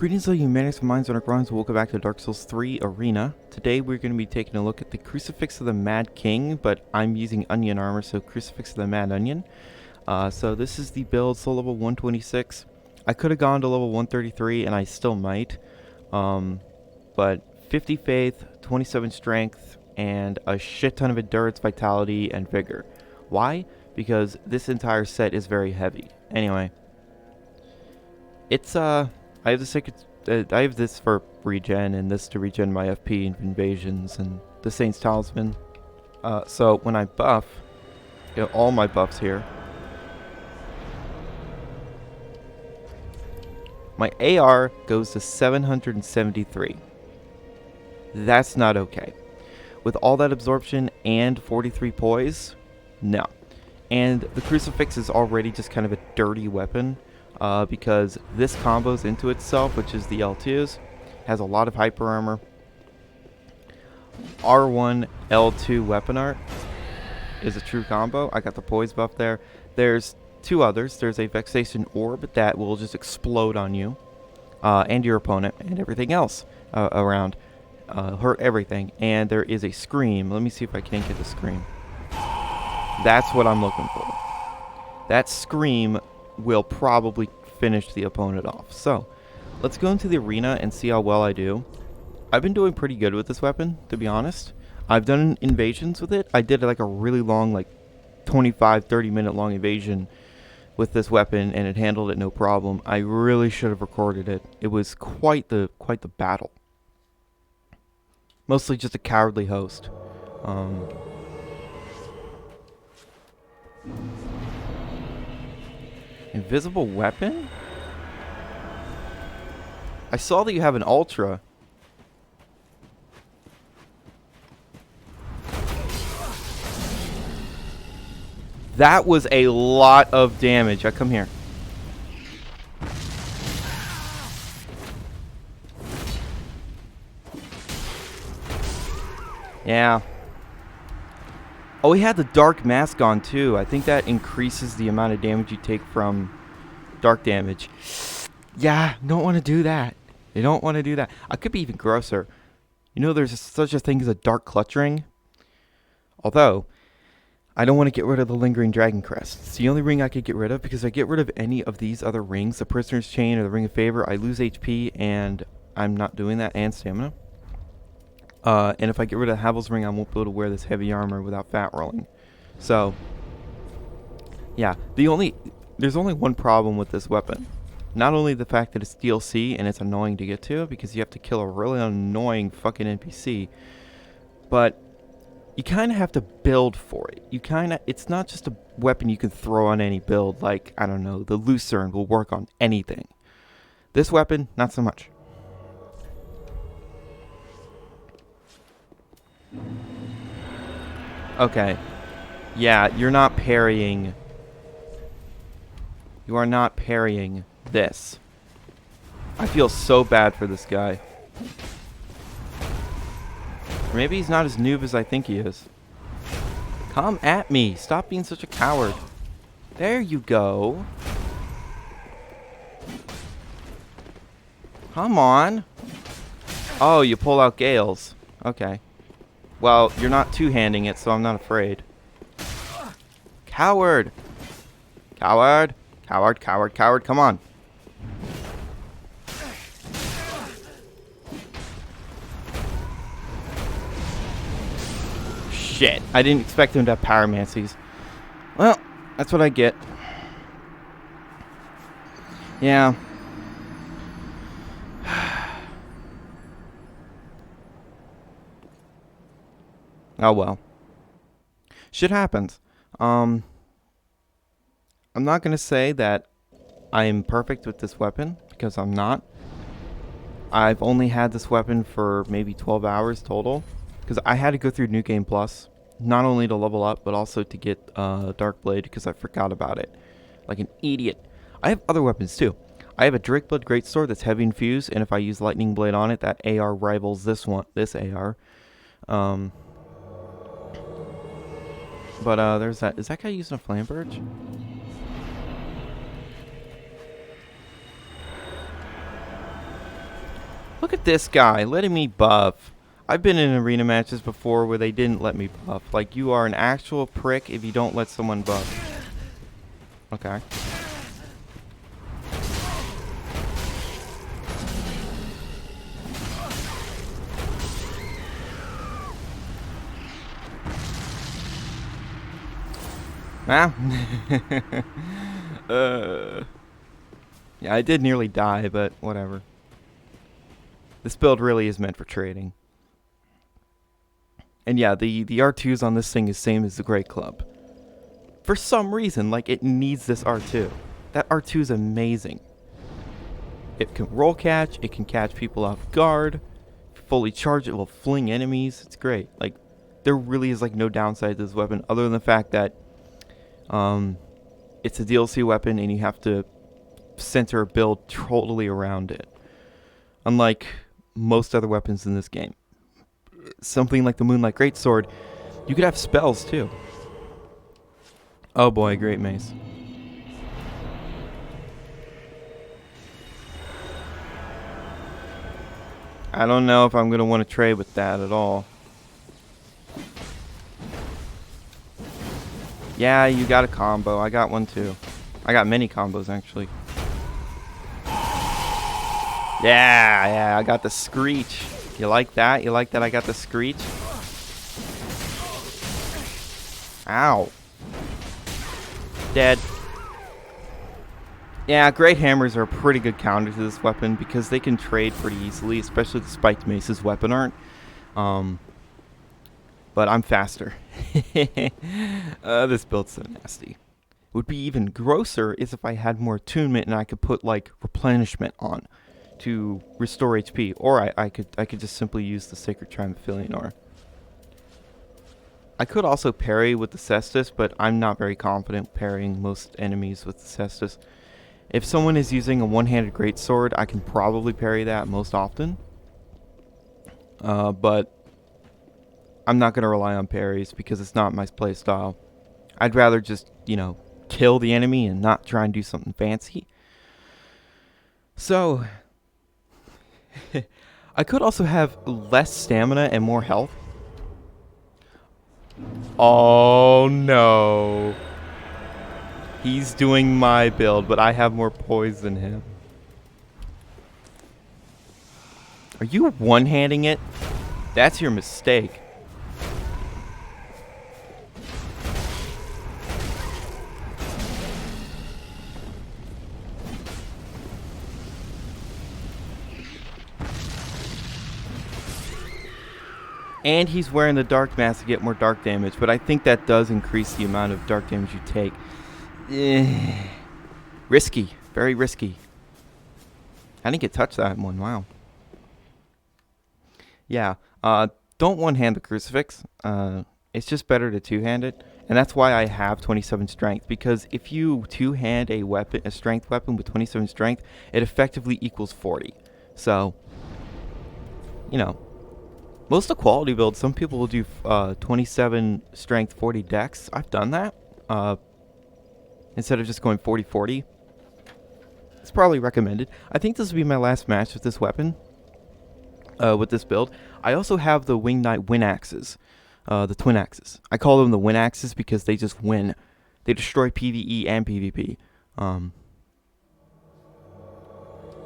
Greetings all you manics and minds on our grinds. Welcome back to Dark Souls 3 Arena. Today we're going to be taking a look at the Crucifix of the Mad King, but I'm using onion armor, so Crucifix of the Mad Onion. So this is the build, soul level 126. I could have gone to level 133 and I still might. But 50 faith, 27 strength, and a shit ton of endurance, vitality, and vigor. Why? Because this entire set is very heavy. Anyway. It's I have the sacred. I have this for regen, and this to regen my FP and invasions, and the Saint's Talisman. So when I buff, all my buffs here. My AR goes to 773. That's not okay. With all that absorption and 43 poise, no. And the Crucifix is already just kind of a dirty weapon. Because this combos into itself, which is the L2s, has a lot of hyper armor. R1, L2 weapon art is a true combo. I got the poise buff there. There's two others. There's a Vexation Orb that will just explode on you and your opponent and everything else around. Hurt everything. And there is a Scream. Let me see if I can't get the Scream. That's what I'm looking for. That Scream will probably finish the opponent off. So let's go into the arena and see how well I do. I've been doing pretty good with this weapon, to be honest. I've done invasions with it. I did like a really long, like 25-30 minute long invasion with this weapon, and it handled it no problem. I really should have recorded it. It was quite the battle. Mostly just a cowardly host. Invisible weapon? I saw that you have an ultra. That was a lot of damage. Come here. Yeah. Oh, he had the dark mask on too. I think that increases the amount of damage you take from dark damage. Yeah, don't want to do that. You don't want to do that. I could be even grosser. You know, there's such a thing as a dark clutch ring. Although, I don't want to get rid of the lingering dragon crest. It's the only ring I could get rid of, because if I get rid of any of these other rings, the prisoner's chain or the ring of favor, I lose HP, and I'm not doing that, and stamina. And if I get rid of Havel's ring, I won't be able to wear this heavy armor without fat rolling. So, yeah. There's only one problem with this weapon. Not only the fact that it's DLC and it's annoying to get to, because you have to kill a really annoying fucking NPC, but you kind of have to build for it. It's not just a weapon you can throw on any build, like, I don't know, the Lucerne will work on anything. This weapon, not so much. Okay. Yeah, you're not parrying. You are not parrying this. I feel so bad for this guy. Or maybe he's not as noob as I think he is. Come at me. Stop being such a coward. There you go. Come on. Oh, you pull out Gales. Okay. Well, you're not two-handing it, so I'm not afraid. Coward! Coward! Coward, coward, coward, come on. Shit, I didn't expect him to have pyromancies. Well, that's what I get. Yeah. Oh well. Shit happens. I'm not gonna say that I am perfect with this weapon, because I'm not. I've only had this weapon for maybe 12 hours total, because I had to go through New Game Plus, not only to level up, but also to get Dark Blade, because I forgot about it. Like an idiot. I have other weapons too. I have a Drakeblood Greatsword that's heavy infused, and if I use Lightning Blade on it, that AR rivals this AR. But there's that. Is that guy using a Flamberge? Look at this guy letting me buff. I've been in arena matches before where they didn't let me buff. Like, you are an actual prick if you don't let someone buff. Okay. Ah. Yeah, I did nearly die, but whatever. This build really is meant for trading. And yeah, the R2s on this thing is same as the Great Club. For some reason, like, it needs this R2. That R2 is amazing. It can roll catch, it can catch people off guard, fully charge it will fling enemies. It's great. Like, there really is like no downside to this weapon other than the fact that it's a DLC weapon and you have to center a build totally around it. Unlike most other weapons in this game. Something like the Moonlight Greatsword, you could have spells too. Oh boy, great mace. I don't know if I'm going to want to trade with that at all. Yeah, you got a combo. I got one too. I got many combos actually. Yeah, I got the screech. You like that? You like that I got the screech? Ow. Dead. Yeah, great hammers are a pretty good counter to this weapon because they can trade pretty easily, especially the spiked maces weapon aren't. But I'm faster. This build's so nasty. It would be even grosser is if I had more attunement and I could put like replenishment on to restore HP, or I could just simply use the Sacred Triumphilion ore. I could also parry with the Cestus, but I'm not very confident parrying most enemies with the Cestus. If someone is using a one-handed greatsword, I can probably parry that most often. But I'm not going to rely on parries because it's not my play style. I'd rather just, you know, kill the enemy and not try and do something fancy. So, I could also have less stamina and more health. Oh no. He's doing my build, but I have more poise than him. Are you one-handing it? That's your mistake. And he's wearing the dark mask to get more dark damage, but I think that does increase the amount of dark damage you take. Risky. Very risky. I didn't get touched that one. Wow. Yeah. Don't one-hand the Crucifix. It's just better to two-hand it. And that's why I have 27 strength. Because if you two-hand a weapon, a strength weapon with 27 strength, it effectively equals 40. So, you know. Most of the quality builds, some people will do 27 strength, 40 dex. I've done that. Instead of just going 40-40. It's probably recommended. I think this will be my last match with this weapon. With this build. I also have the Wing Knight Win Axes. The Twin Axes. I call them the Win Axes because they just win. They destroy PvE and PvP.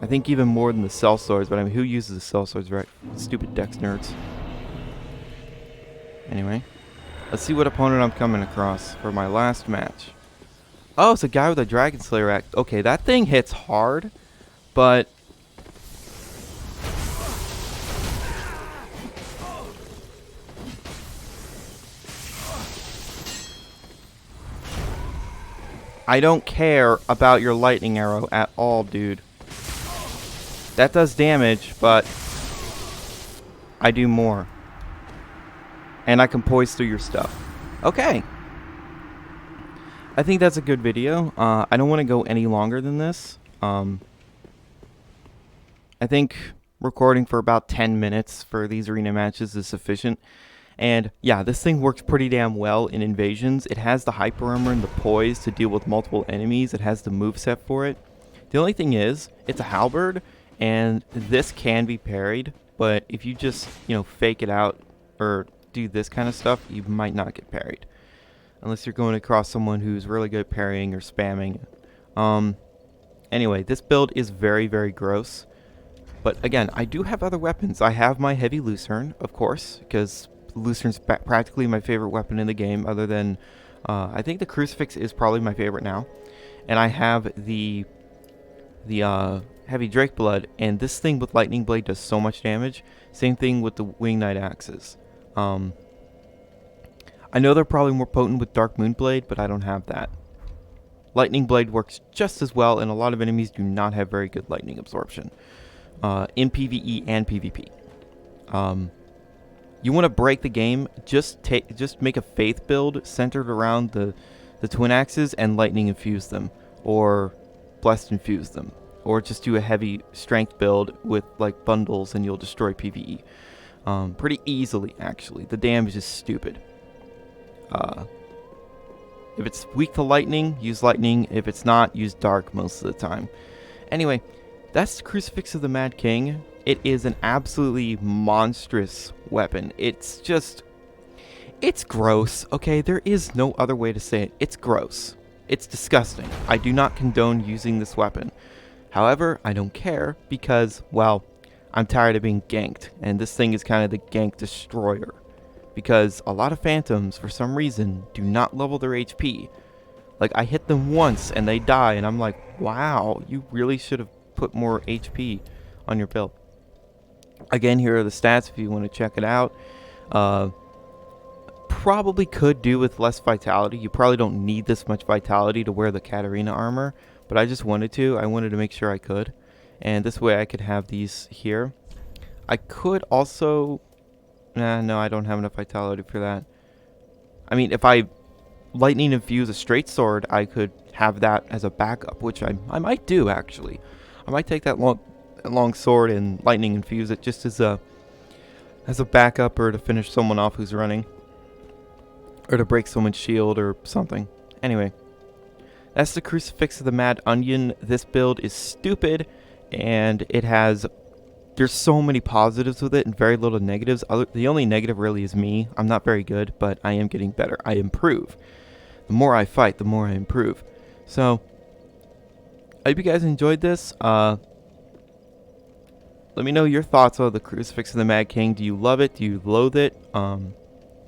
I think even more than the Cell Swords, but I mean, who uses the Cell Swords, right? Stupid Dex nerds. Anyway, let's see what opponent I'm coming across for my last match. Oh, it's a guy with a Dragon Slayer axe. Okay, that thing hits hard, but I don't care about your lightning arrow at all, dude. That does damage, but I do more. And I can poise through your stuff. Okay. I think that's a good video. I don't want to go any longer than this. I think recording for about 10 minutes for these arena matches is sufficient. And yeah, this thing works pretty damn well in invasions. It has the hyper armor and the poise to deal with multiple enemies. It has the moveset for it. The only thing is, it's a halberd. And this can be parried, but if you just, fake it out or do this kind of stuff, you might not get parried. Unless you're going across someone who's really good at parrying or spamming. Anyway, this build is very, very gross. But again, I do have other weapons. I have my heavy lucerne, of course, because lucerne's practically my favorite weapon in the game, other than, I think the Crucifix is probably my favorite now. And I have the heavy Drake Blood, and this thing with Lightning Blade does so much damage. Same thing with the Wing Knight Axes. I know they're probably more potent with Dark Moon Blade, but I don't have that. Lightning Blade works just as well, and a lot of enemies do not have very good lightning absorption in PvE and PvP. You want to break the game, just make a Faith build centered around the Twin Axes and lightning infuse them, or Blessed infuse them, or just do a heavy strength build with like bundles and you'll destroy PvE pretty easily. Actually, the damage is stupid. If it's weak to lightning, use lightning. If it's not, use dark most of the time. Anyway, that's the Crucifix of the Mad King. It is an absolutely monstrous weapon. It's gross, okay? There is no other way to say it. It's gross. It's disgusting. I do not condone using this weapon. However, I don't care because, well, I'm tired of being ganked, and this thing is kind of the gank destroyer. Because a lot of Phantoms, for some reason, do not level their HP. Like, I hit them once and they die, and I'm like, wow, you really should have put more HP on your build. Again, here are the stats if you want to check it out. Probably could do with less vitality. You probably don't need this much vitality to wear the Katarina armor, but I just wanted to. I wanted to make sure I could. And this way I could have these here. I could also... no, I don't have enough vitality for that. I mean, if I lightning infuse a straight sword, I could have that as a backup, which I might do, actually. I might take that long sword and lightning infuse it just as a backup, or to finish someone off who's running, or to break someone's shield or something. Anyway, that's the Crucifix of the Mad Onion. This build is stupid, and there's so many positives with it and very little negatives. The only negative really is me. I'm not very good, but I am getting better. I improve. The more I fight, the more I improve. So, I hope you guys enjoyed this. Let me know your thoughts on the Crucifix of the Mad King. Do you love it? Do you loathe it?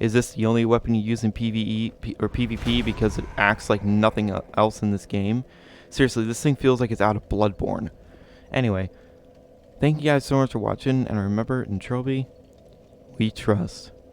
Is this the only weapon you use in PvE or PvP because it acts like nothing else in this game? Seriously, this thing feels like it's out of Bloodborne. Anyway, thank you guys so much for watching, and remember, in Trilby, we trust.